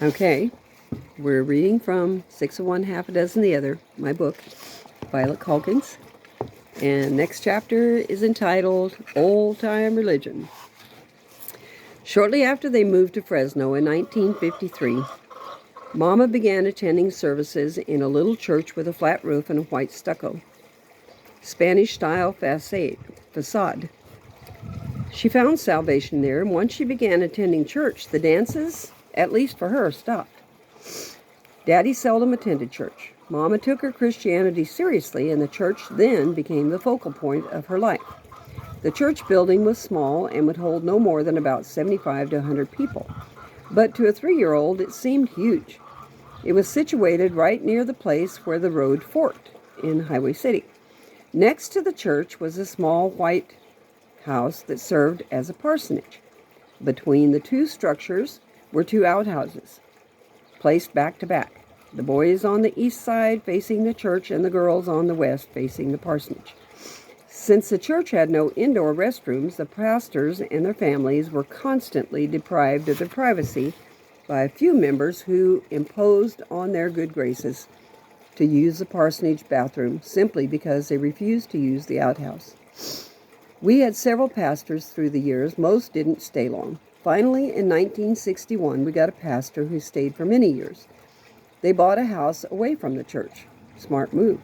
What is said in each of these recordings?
Okay, we're reading from Six of One, Half a Dozen the Other, my book, Violet Calkins. And next chapter is entitled Old Time Religion. Shortly after they moved to Fresno in 1953, Mama began attending services in a little church with a flat roof and a white stucco, Spanish-style facade. She found salvation there, and once she began attending church, the dances, at least for her, stopped. Daddy seldom attended church. Mama took her Christianity seriously, and the church then became the focal point of her life. The church building was small and would hold no more than about 75 to 100 people. But to a 3-year-old, it seemed huge. It was situated right near the place where the road forked in Highway City. Next to the church was a small white house that served as a parsonage. Between the two structures were 2 outhouses, placed back to back. The boys on the east side facing the church and the girls on the west facing the parsonage. Since the church had no indoor restrooms, the pastors and their families were constantly deprived of their privacy by a few members who imposed on their good graces to use the parsonage bathroom simply because they refused to use the outhouse. We had several pastors through the years. Most didn't stay long. Finally, in 1961, we got a pastor who stayed for many years. They bought a house away from the church. Smart move.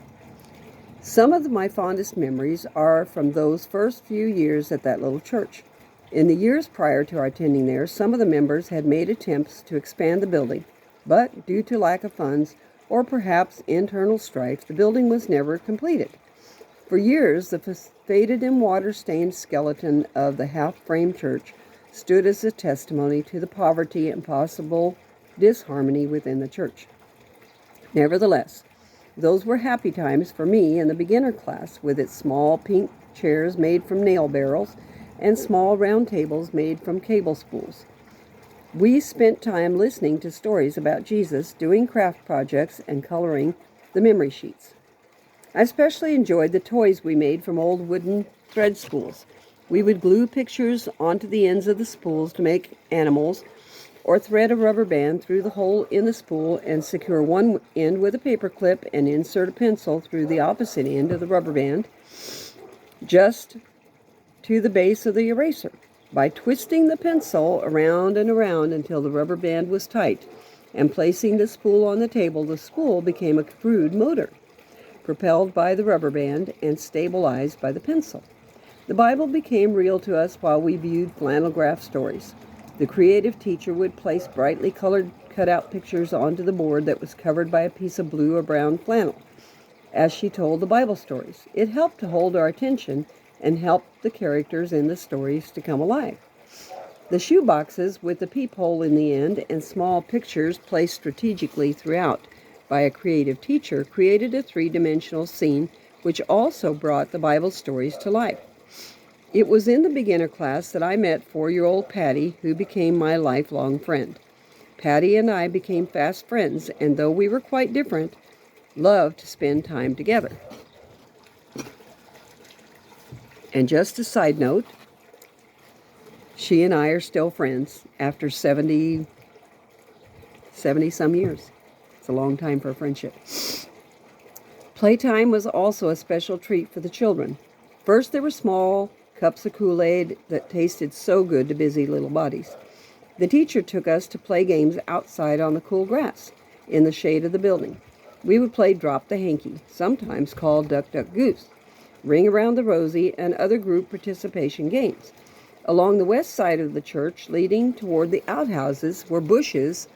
Some of my fondest memories are from those first few years at that little church. In the years prior to our attending there, some of the members had made attempts to expand the building, but due to lack of funds or perhaps internal strife, the building was never completed. For years, the faded and water-stained skeleton of the half-frame church stood as a testimony to the poverty and possible disharmony within the church. Nevertheless, those were happy times for me and the beginner class, with its small pink chairs made from nail barrels and small round tables made from cable spools. We spent time listening to stories about Jesus, doing craft projects, and coloring the memory sheets. I especially enjoyed the toys we made from old wooden thread spools. We would glue pictures onto the ends of the spools to make animals, or thread a rubber band through the hole in the spool and secure one end with a paper clip and insert a pencil through the opposite end of the rubber band just to the base of the eraser. By twisting the pencil around and around until the rubber band was tight and placing the spool on the table, the spool became a crude motor, propelled by the rubber band and stabilized by the pencil. The Bible became real to us while we viewed flannel graph stories. The creative teacher would place brightly colored cutout pictures onto the board that was covered by a piece of blue or brown flannel as she told the Bible stories. It helped to hold our attention and helped the characters in the stories to come alive. The shoe boxes with the peephole in the end and small pictures placed strategically throughout by a creative teacher created a 3-dimensional scene which also brought the Bible stories to life. It was in the beginner class that I met 4-year-old Patty, who became my lifelong friend. Patty and I became fast friends, and though we were quite different, loved to spend time together. And just a side note, she and I are still friends after 70 some years. It's a long time for a friendship. Playtime was also a special treat for the children. First, there were small cups of Kool-Aid that tasted so good to busy little bodies. The teacher took us to play games outside on the cool grass in the shade of the building. We would play Drop the Hanky, sometimes called Duck, Duck, Goose, Ring Around the Rosie, and other group participation games. Along the west side of the church, leading toward the outhouses, were bushes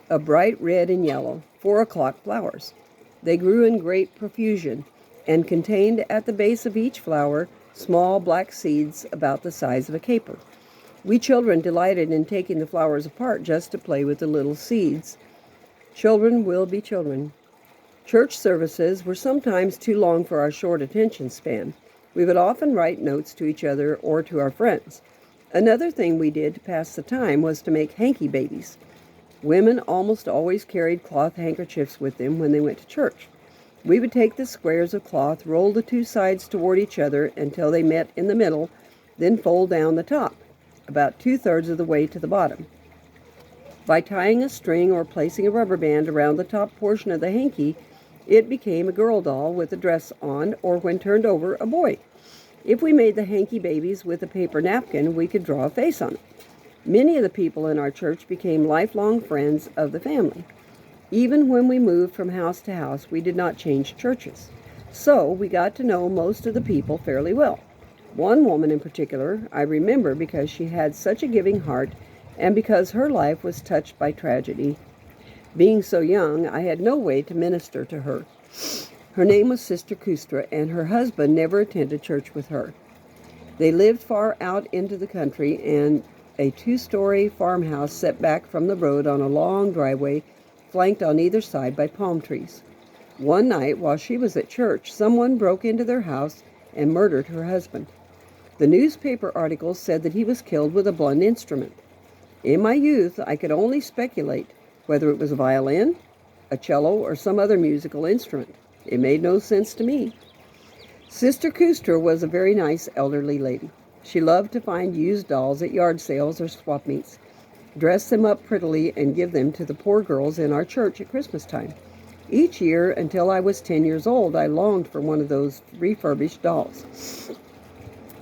of bright red and yellow 4-o'clock flowers. They grew in great profusion and contained at the base of each flower small black seeds about the size of a caper. We children delighted in taking the flowers apart just to play with the little seeds. Children will be children. Church services were sometimes too long for our short attention span. We would often write notes to each other or to our friends. Another thing we did to pass the time was to make hanky babies. Women almost always carried cloth handkerchiefs with them when they went to church. We would take the squares of cloth, roll the 2 sides toward each other until they met in the middle, then fold down the top, about 2/3 of the way to the bottom. By tying a string or placing a rubber band around the top portion of the hanky, it became a girl doll with a dress on, or when turned over, a boy. If we made the hanky babies with a paper napkin, we could draw a face on it. Many of the people in our church became lifelong friends of the family. Even when we moved from house to house, we did not change churches. So we got to know most of the people fairly well. One woman in particular I remember because she had such a giving heart and because her life was touched by tragedy. Being so young, I had no way to minister to her. Her name was Sister Kustra, and her husband never attended church with her. They lived far out into the country in a 2-story farmhouse set back from the road on a long driveway flanked on either side by palm trees. One night, while she was at church, someone broke into their house and murdered her husband. The newspaper articles said that he was killed with a blunt instrument. In my youth, I could only speculate whether it was a violin, a cello, or some other musical instrument. It made no sense to me. Sister Kustra was a very nice elderly lady. She loved to find used dolls at yard sales or swap meets, dress them up prettily, and give them to the poor girls in our church at Christmas time. Each year, until I was 10 years old, I longed for one of those refurbished dolls.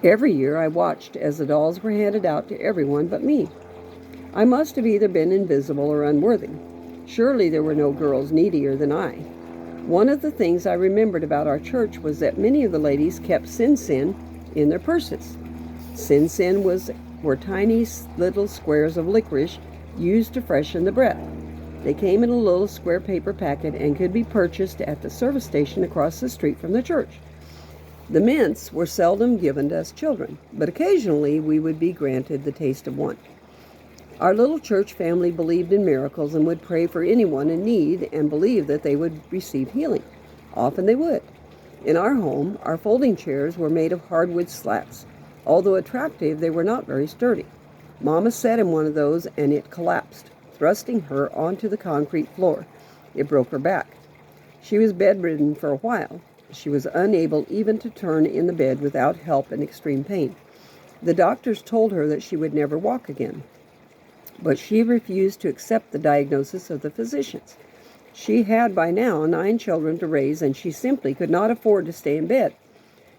Every year I watched as the dolls were handed out to everyone but me. I must have either been invisible or unworthy. Surely there were no girls needier than I. One of the things I remembered about our church was that many of the ladies kept sin-sin in their purses. Sin-sin were tiny little squares of licorice used to freshen the breath. They came in a little square paper packet and could be purchased at the service station across the street from the church. The mints were seldom given to us children, but occasionally we would be granted the taste of one. Our little church family believed in miracles and would pray for anyone in need and believed that they would receive healing. Often they would. In our home, our folding chairs were made of hardwood slats. Although attractive, they were not very sturdy. Mama sat in one of those and it collapsed, thrusting her onto the concrete floor. It broke her back. She was bedridden for a while. She was unable even to turn in the bed without help and extreme pain. The doctors told her that she would never walk again, but she refused to accept the diagnosis of the physicians. She had by now 9 children to raise, and she simply could not afford to stay in bed.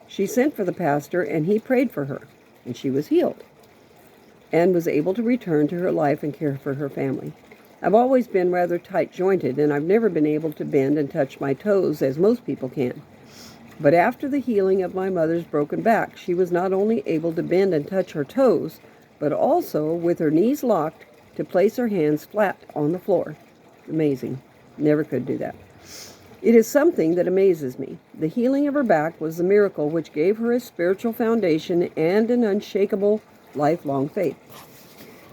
She sent for the pastor, and he prayed for her, and she was healed and was able to return to her life and care for her family. I've always been rather tight-jointed, and I've never been able to bend and touch my toes as most people can. But after the healing of my mother's broken back, she was not only able to bend and touch her toes, but also, with her knees locked, to place her hands flat on the floor. Amazing. Never could do that. It is something that amazes me. The healing of her back was the miracle which gave her a spiritual foundation and an unshakable, lifelong faith.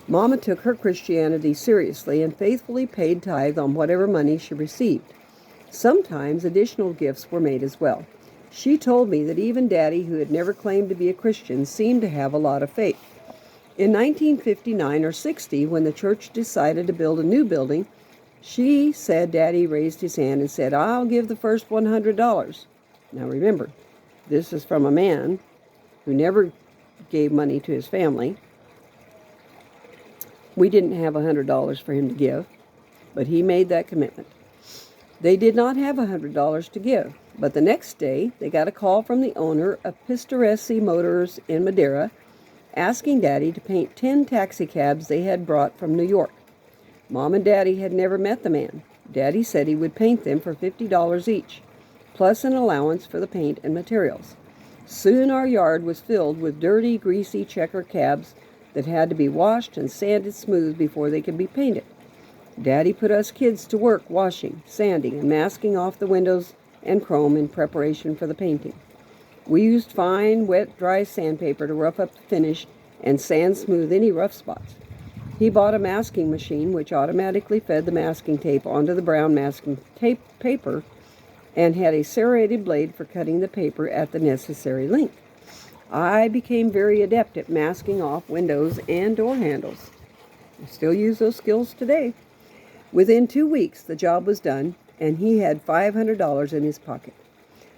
Mama took her Christianity seriously and faithfully paid tithe on whatever money she received. Sometimes additional gifts were made as well. She told me that even Daddy, who had never claimed to be a Christian, seemed to have a lot of faith. In 1959 or 60, when the church decided to build a new building, she said Daddy raised his hand and said, "I'll give the first $100. Now remember, this is from a man who never gave money to his family. We didn't have $100 for him to give, but he made that commitment. They did not have $100 to give, but the next day they got a call from the owner of Pistoresi Motors in Madeira, asking Daddy to paint 10 taxicabs they had brought from New York. Mom and Daddy had never met the man. Daddy said he would paint them for $50 each, plus an allowance for the paint and materials. Soon our yard was filled with dirty, greasy checker cabs that had to be washed and sanded smooth before they could be painted. Daddy put us kids to work washing, sanding, and masking off the windows and chrome in preparation for the painting. We used fine, wet, dry sandpaper to rough up the finish and sand smooth any rough spots. He bought a masking machine which automatically fed the masking tape onto the brown masking tape paper and had a serrated blade for cutting the paper at the necessary length. I became very adept at masking off windows and door handles. I still use those skills today. Within 2 weeks, the job was done, and he had $500 in his pocket.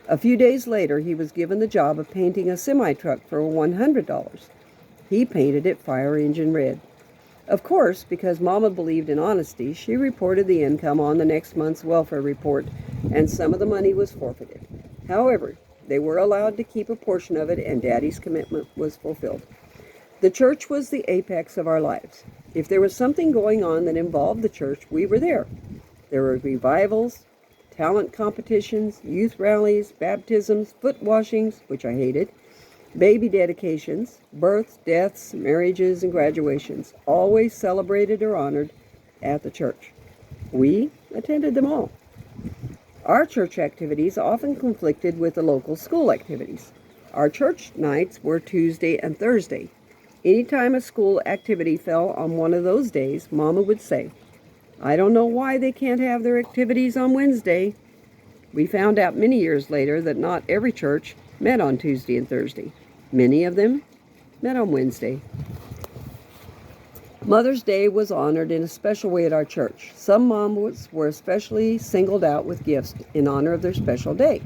A few days later, he was given the job of painting a semi-truck for $100. He painted it fire engine red. Of course, because Mama believed in honesty, she reported the income on the next month's welfare report, and some of the money was forfeited. However, they were allowed to keep a portion of it, and Daddy's commitment was fulfilled. The church was the apex of our lives. If there was something going on that involved the church, we were there. There were revivals, talent competitions, youth rallies, baptisms, foot washings, which I hated, baby dedications, births, deaths, marriages, and graduations, always celebrated or honored at the church. We attended them all. Our church activities often conflicted with the local school activities. Our church nights were Tuesday and Thursday. Anytime a school activity fell on one of those days, Mama would say, "I don't know why they can't have their activities on Wednesday." We found out many years later that not every church met on Tuesday and Thursday. Many of them met on Wednesday. Mother's Day was honored in a special way at our church. Some moms were especially singled out with gifts in honor of their special day.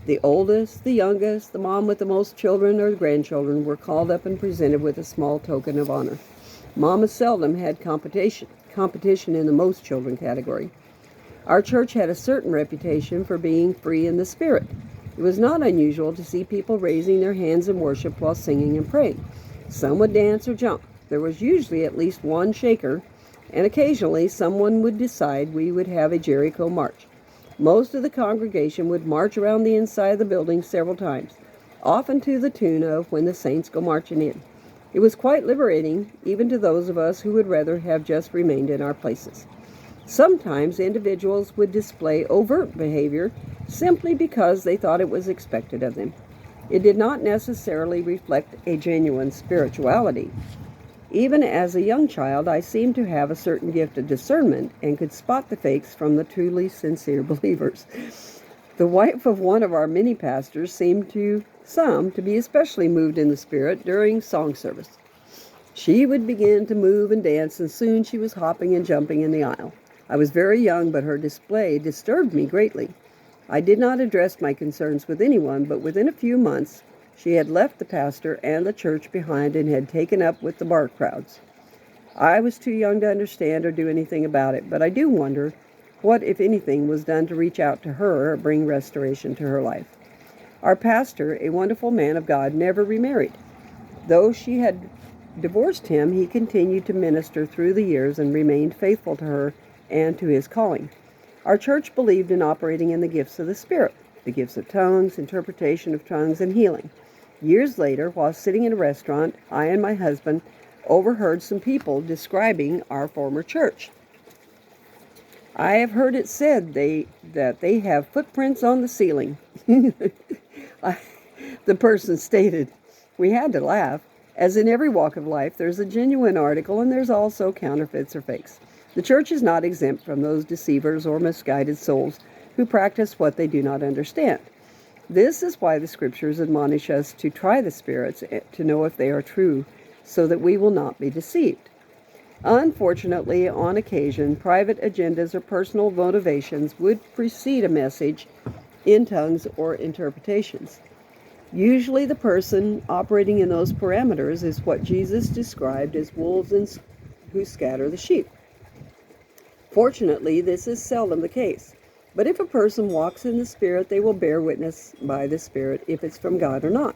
The oldest, the youngest, the mom with the most children or grandchildren were called up and presented with a small token of honor. Mama seldom had competition in the most children category. Our church had a certain reputation for being free in the spirit. It was not unusual to see people raising their hands in worship while singing and praying. Some would dance or jump. There was usually at least one shaker, and occasionally someone would decide we would have a Jericho march. Most of the congregation would march around the inside of the building several times, often to the tune of "When the Saints Go Marching In." It was quite liberating, even to those of us who would rather have just remained in our places. Sometimes individuals would display overt behavior simply because they thought it was expected of them. It did not necessarily reflect a genuine spirituality. Even as a young child, I seemed to have a certain gift of discernment and could spot the fakes from the truly sincere believers. The wife of one of our many pastors seemed to some to be especially moved in the spirit during song service. She would begin to move and dance, and soon she was hopping and jumping in the aisle. I was very young, but her display disturbed me greatly. I did not address my concerns with anyone, but within a few months, she had left the pastor and the church behind and had taken up with the bar crowds. I was too young to understand or do anything about it, but I do wonder what, if anything, was done to reach out to her or bring restoration to her life. Our pastor, a wonderful man of God, never remarried. Though she had divorced him, he continued to minister through the years and remained faithful to her and to his calling. Our church believed in operating in the gifts of the Spirit, the gifts of tongues, interpretation of tongues, and healing. Years later, while sitting in a restaurant, I and my husband overheard some people describing our former church. "I have heard it said that they have footprints on the ceiling," the person stated. We had to laugh. As in every walk of life, there's a genuine article and there's also counterfeits or fakes. The church is not exempt from those deceivers or misguided souls who practice what they do not understand. This is why the scriptures admonish us to try the spirits to know if they are true, so that we will not be deceived. Unfortunately, on occasion, private agendas or personal motivations would precede a message in tongues or interpretations. Usually the person operating in those parameters is what Jesus described as wolves who scatter the sheep. Fortunately, this is seldom the case. But if a person walks in the Spirit, they will bear witness by the Spirit if it's from God or not.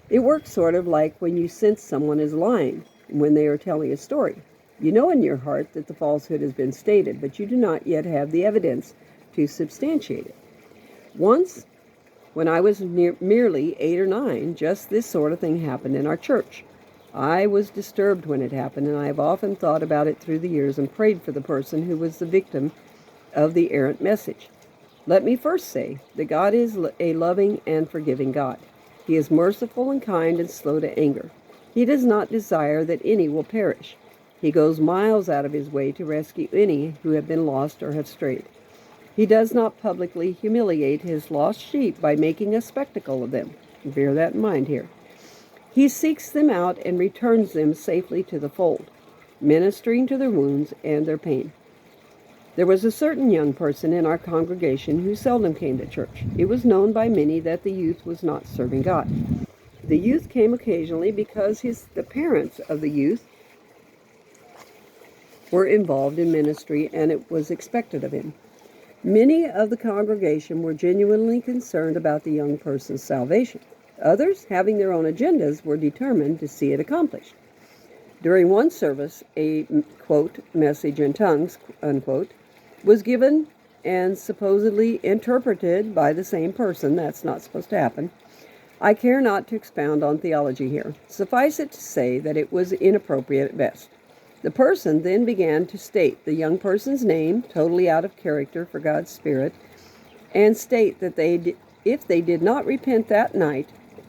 It works sort of like when you sense someone is lying when they are telling a story. You know in your heart that the falsehood has been stated, but you do not yet have the evidence to substantiate it. Once, when I was merely 8 or 9, just this sort of thing happened in our church. I was disturbed when it happened, and I have often thought about it through the years and prayed for the person who was the victim of the errant message. Let me first say that God is a loving and forgiving God. He is merciful and kind and slow to anger. He does not desire that any will perish. He goes miles out of his way to rescue any who have been lost or have strayed. He does not publicly humiliate his lost sheep by making a spectacle of them. Bear that in mind here. He seeks them out and returns them safely to the fold, ministering to their wounds and their pain. There was a certain young person in our congregation who seldom came to church. It was known by many that the youth was not serving God. The youth came occasionally because the parents of the youth were involved in ministry, and it was expected of him. Many of the congregation were genuinely concerned about the young person's salvation. Others, having their own agendas, were determined to see it accomplished. During one service, a, quote, message in tongues, unquote, was given and supposedly interpreted by the same person. That's not supposed to happen. I care not to expound on theology here. Suffice it to say that it was inappropriate at best. The person then began to state the young person's name, totally out of character for God's Spirit, and state that if they did not repent that night,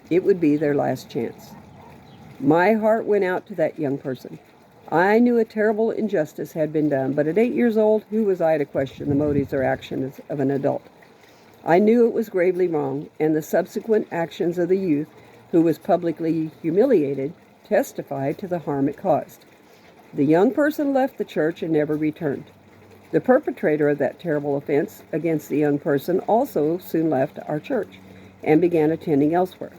it would be their last chance. My heart went out to that young person. I knew a terrible injustice had been done, but at 8 years old, who was I to question the motives or actions of an adult? I knew it was gravely wrong, and the subsequent actions of the youth, who was publicly humiliated, testified to the harm it caused. The young person left the church and never returned. The perpetrator of that terrible offense against the young person also soon left our church and began attending elsewhere.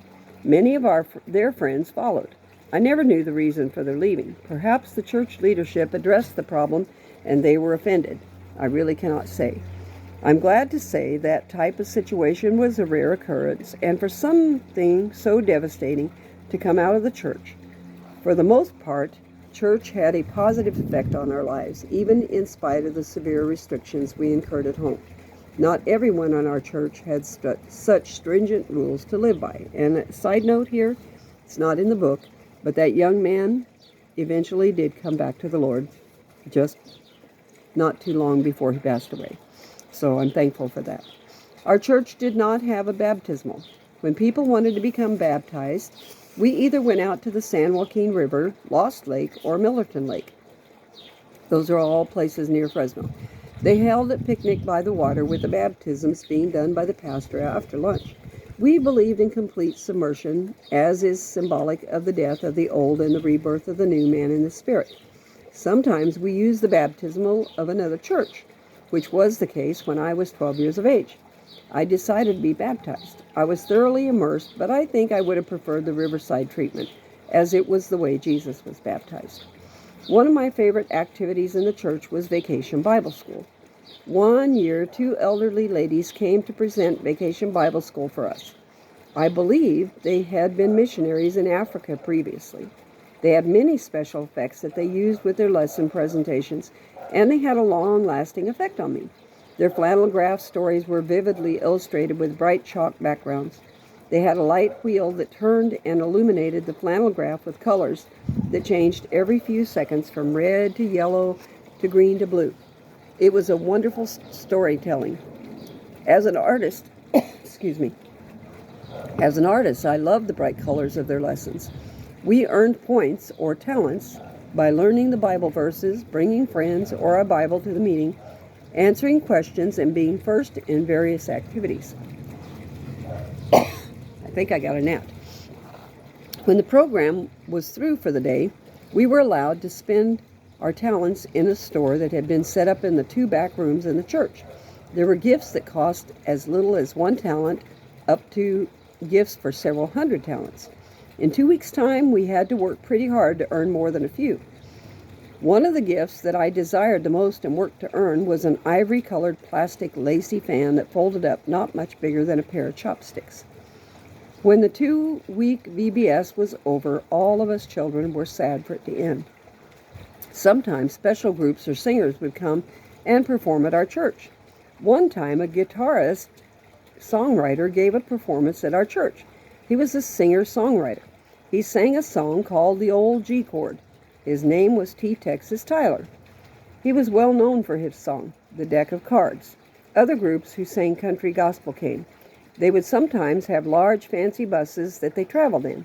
Many of their friends followed. I never knew the reason for their leaving. Perhaps the church leadership addressed the problem and they were offended. I really cannot say. I'm glad to say that type of situation was a rare occurrence, and for something so devastating to come out of the church. For the most part, church had a positive effect on our lives, even in spite of the severe restrictions we incurred at home. Not everyone on our church had such stringent rules to live by. And a side note here, it's not in the book, but that young man eventually did come back to the Lord, just not too long before he passed away. So I'm thankful for that. Our church did not have a baptismal. When people wanted to become baptized, we either went out to the San Joaquin River, Lost Lake, or Millerton Lake. Those are all places near Fresno. They held a picnic by the water with the baptisms being done by the pastor after lunch. We believed in complete submersion, as is symbolic of the death of the old and the rebirth of the new man in the Spirit. Sometimes we used the baptismal of another church, which was the case when I was 12 years of age. I decided to be baptized. I was thoroughly immersed, but I think I would have preferred the riverside treatment, as it was the way Jesus was baptized. One of my favorite activities in the church was Vacation Bible School. One year, 2 elderly ladies came to present Vacation Bible School for us. I believe they had been missionaries in Africa previously. They had many special effects that they used with their lesson presentations, and they had a long-lasting effect on me. Their flannel graph stories were vividly illustrated with bright chalk backgrounds. They had a light wheel that turned and illuminated the flannel graph with colors that changed every few seconds from red to yellow to green to blue. It was a wonderful storytelling. As an artist, I loved the bright colors of their lessons. We earned points or talents by learning the Bible verses, bringing friends or a Bible to the meeting, answering questions, and being first in various activities. I think I got a nap. When the program was through for the day, we were allowed to spend our talents in a store that had been set up in the 2 back rooms in the church. There were gifts that cost as little as 1 talent up to gifts for several hundred talents. In 2 weeks' time, we had to work pretty hard to earn more than a few. One of the gifts that I desired the most and worked to earn was an ivory-colored plastic lacy fan that folded up not much bigger than a pair of chopsticks. When the 2-week VBS was over, all of us children were sad for it to end. Sometimes special groups or singers would come and perform at our church. One time, a guitarist-songwriter gave a performance at our church. He was a singer-songwriter. He sang a song called The Old G Chord. His name was T. Texas Tyler. He was well known for his song, The Deck of Cards. Other groups who sang country gospel came. They would sometimes have large fancy buses that they traveled in.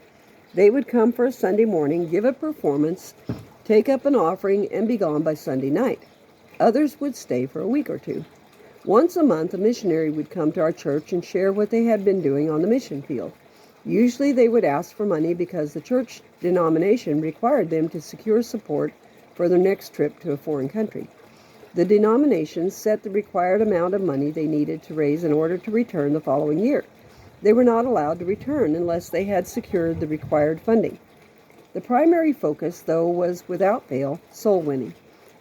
They would come for a Sunday morning, give a performance, take up an offering, and be gone by Sunday night. Others would stay for a week or 2. Once a month, a missionary would come to our church and share what they had been doing on the mission field. Usually they would ask for money because the church denomination required them to secure support for their next trip to a foreign country. The denomination set the required amount of money they needed to raise in order to return the following year. They were not allowed to return unless they had secured the required funding. The primary focus, though, was without fail soul winning.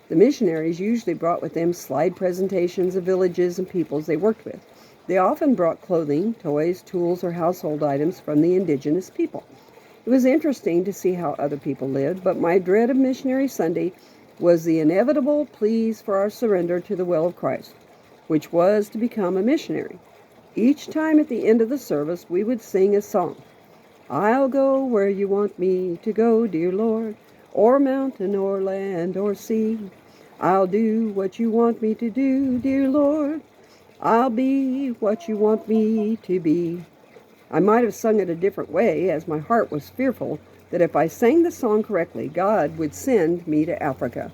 The missionaries usually brought with them slide presentations of villages and peoples they worked with. They often brought clothing, toys, tools, or household items from the indigenous people. It was interesting to see how other people lived, but my dread of Missionary Sunday was the inevitable pleas for our surrender to the will of Christ, which was to become a missionary. Each time at the end of the service, we would sing a song. I'll go where you want me to go, dear Lord, or mountain or land or sea. I'll do what you want me to do, dear Lord. I'll be what you want me to be. I might have sung it a different way, as my heart was fearful that if I sang the song correctly, God would send me to Africa.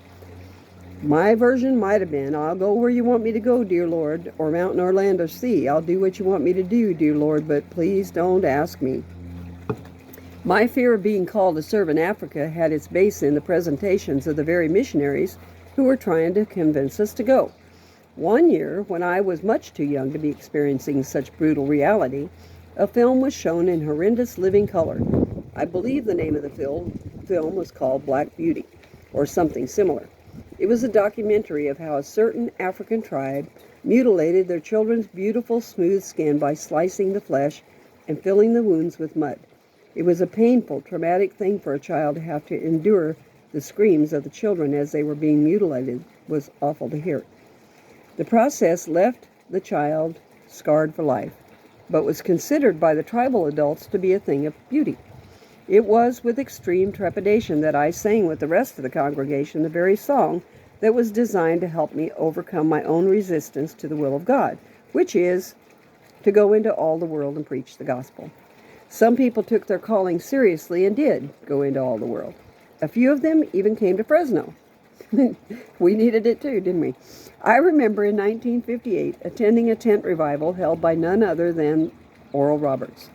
My version might have been, I'll go where you want me to go, dear Lord, or mountain or land or sea. I'll do what you want me to do, dear Lord, but please don't ask me. My fear of being called to serve in Africa had its base in the presentations of the very missionaries who were trying to convince us to go. One year, when I was much too young to be experiencing such brutal reality, a film was shown in horrendous living color. I believe the name of the film was called Black Beauty, or something similar. It was a documentary of how a certain African tribe mutilated their children's beautiful, smooth skin by slicing the flesh and filling the wounds with mud. It was a painful, traumatic thing for a child to have to endure. The screams of the children as they were being mutilated was awful to hear. The process left the child scarred for life, but was considered by the tribal adults to be a thing of beauty. It was with extreme trepidation that I sang with the rest of the congregation the very song that was designed to help me overcome my own resistance to the will of God, which is to go into all the world and preach the gospel. Some people took their calling seriously and did go into all the world. A few of them even came to Fresno. We needed it too, didn't we? I remember in 1958 attending a tent revival held by none other than Oral Roberts.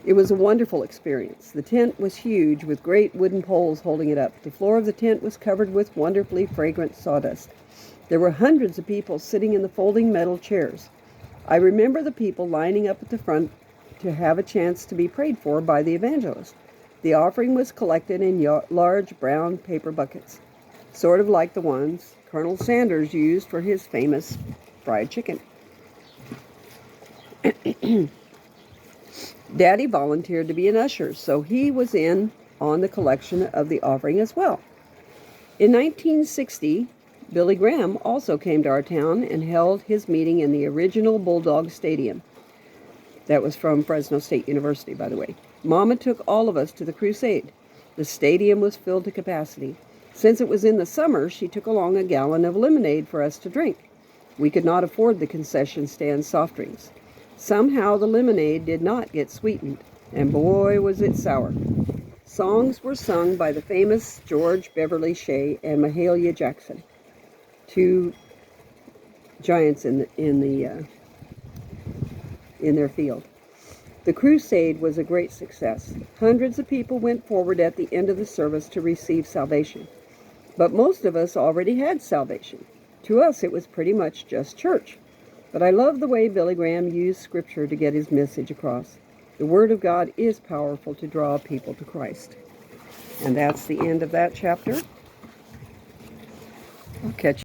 It was a wonderful experience. The tent was huge with great wooden poles holding it up. The floor of the tent was covered with wonderfully fragrant sawdust. There were hundreds of people sitting in the folding metal chairs. I remember the people lining up at the front to have a chance to be prayed for by the evangelist. The offering was collected in large brown paper buckets, sort of like the ones Colonel Sanders used for his famous fried chicken. Daddy volunteered to be an usher, so he was in on the collection of the offering as well. In 1960, Billy Graham also came to our town and held his meeting in the original Bulldog Stadium. That was from Fresno State University, by the way. Mama took all of us to the crusade. The stadium was filled to capacity. Since it was in the summer, she took along a gallon of lemonade for us to drink. We could not afford the concession stand soft drinks. Somehow the lemonade did not get sweetened, and boy was it sour. Songs were sung by the famous George Beverly Shea and Mahalia Jackson, two giants in their field. The crusade was a great success. Hundreds of people went forward at the end of the service to receive salvation. But most of us already had salvation. To us, it was pretty much just church. But I love the way Billy Graham used Scripture to get his message across. The Word of God is powerful to draw people to Christ. And that's the end of that chapter. I'll catch you.